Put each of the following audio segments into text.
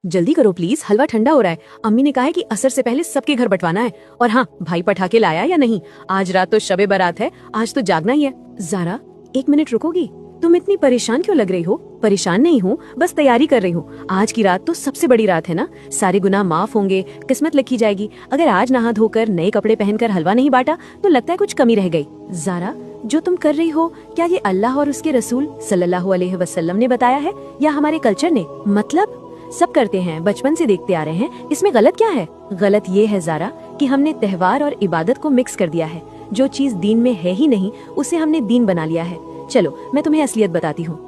जल्दी करो प्लीज, हलवा ठंडा हो रहा है। अम्मी ने कहा है कि असर से पहले सबके घर बंटवाना है। और हाँ, भाई पटाखे लाया या नहीं? आज रात तो शबे बारात है, आज तो जागना ही है। ज़ारा, 1 मिनट रुकोगी? तुम इतनी परेशान क्यों लग रही हो? परेशान नहीं हूँ, बस तैयारी कर रही हूँ। आज की रात तो सबसे बड़ी रात है ना, सारे गुनाह माफ होंगे, किस्मत लिखी जाएगी। अगर आज नहा धोकर नए कपड़े पहनकर हलवा नहीं बांटा तो लगता है कुछ कमी रह गई। ज़ारा, जो तुम कर रही हो, क्या ये अल्लाह और उसके रसूल सल्लल्लाहु अलैहि वसल्लम ने बताया है या हमारे कल्चर ने? मतलब सब करते हैं, बचपन से देखते आ रहे हैं, इसमें गलत क्या है? गलत ये है ज़ारा कि हमने त्योहार और इबादत को मिक्स कर दिया है। जो चीज दीन में है ही नहीं, उसे हमने दीन बना लिया है। चलो मैं तुम्हें असलियत बताती हूँ।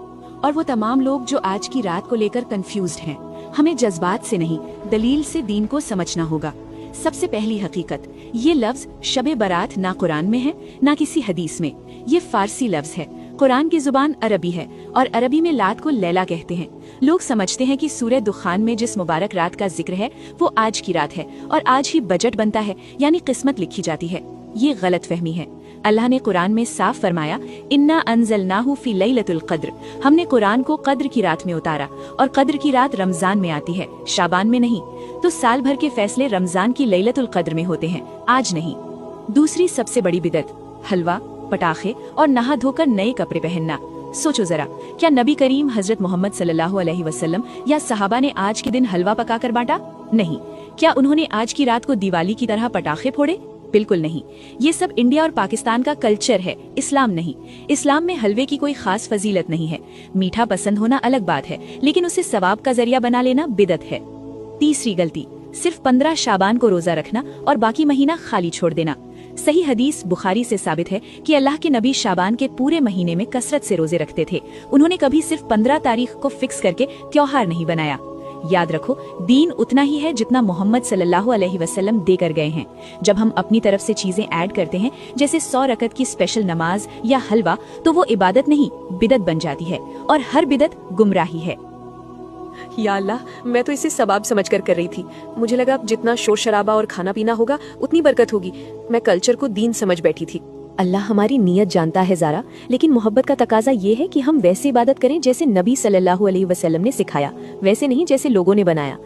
और वो तमाम लोग जो आज की रात को लेकर कंफ्यूज्ड हैं, हमें जज्बात से नहीं, दलील से दीन को समझना होगा। सबसे पहली हकीकत, ये लफ्ज शबे बारात ना कुरान में है ना किसी हदीस में। ये फारसी लफ्ज है। कुरान की जुबान अरबी है और अरबी में लात को लैला कहते हैं। लोग समझते हैं कि सूरह दुखान में जिस मुबारक रात का जिक्र है वो आज की रात है और आज ही बजट बनता है, यानी किस्मत लिखी जाती है। ये गलत फहमी है। अल्लाह ने कुरान में साफ फरमाया, इन्ना अंज़लनाहु फी लैलतुल क़द्र। हमने कुरान को कद्र की रात में उतारा और कद्र की रात रमजान में आती है, शाबान में नहीं। तो साल भर के फैसले रमजान की लैलतुल क़द्र में होते हैं, आज नहीं। दूसरी सबसे बड़ी बिदअत, हलवा, पटाखे और नहा धोकर नए कपड़े पहनना। सोचो जरा, क्या नबी करीम हजरत मोहम्मद सल्लल्लाहु अलैहि वसल्लम या सहाबा ने आज के दिन हलवा पकाकर बांटा? नहीं। क्या उन्होंने आज की रात को दिवाली की तरह पटाखे फोड़े? बिल्कुल नहीं। ये सब इंडिया और पाकिस्तान का कल्चर है, इस्लाम नहीं। इस्लाम में हलवे की कोई खास फजीलत नहीं है। मीठा पसंद होना अलग बात है, लेकिन उसे सवाब का जरिया बना लेना बिदअत है। तीसरी गलती, सिर्फ 15 शाबान को रोजा रखना और बाकी महीना खाली छोड़ देना। सही हदीस बुखारी से साबित है कि अल्लाह के नबी शाबान के पूरे महीने में कसरत से रोजे रखते थे। उन्होंने कभी सिर्फ 15 तारीख को फिक्स करके त्योहार नहीं बनाया। याद रखो, दीन उतना ही है जितना मोहम्मद सल्लल्लाहु अलैहि वसल्लम देकर गए हैं। जब हम अपनी तरफ से चीजें ऐड करते हैं, जैसे 100 रकत की स्पेशल नमाज या हलवा, तो वो इबादत नहीं बिदअत बन जाती है और हर बिदअत गुमराही है। या अल्लाह, मैं तो इसे सवाब समझकर कर रही थी। मुझे लगा जितना शोर शराबा और खाना पीना होगा उतनी बरकत होगी। मैं कल्चर को दीन समझ बैठी थी। अल्लाह हमारी नीयत जानता है ज़ारा, लेकिन मोहब्बत का तकाजा ये है कि हम वैसे इबादत करें जैसे नबी सल्लल्लाहु अलैहि वसल्लम ने सिखाया, वैसे नहीं जैसे लोगों ने बनाया।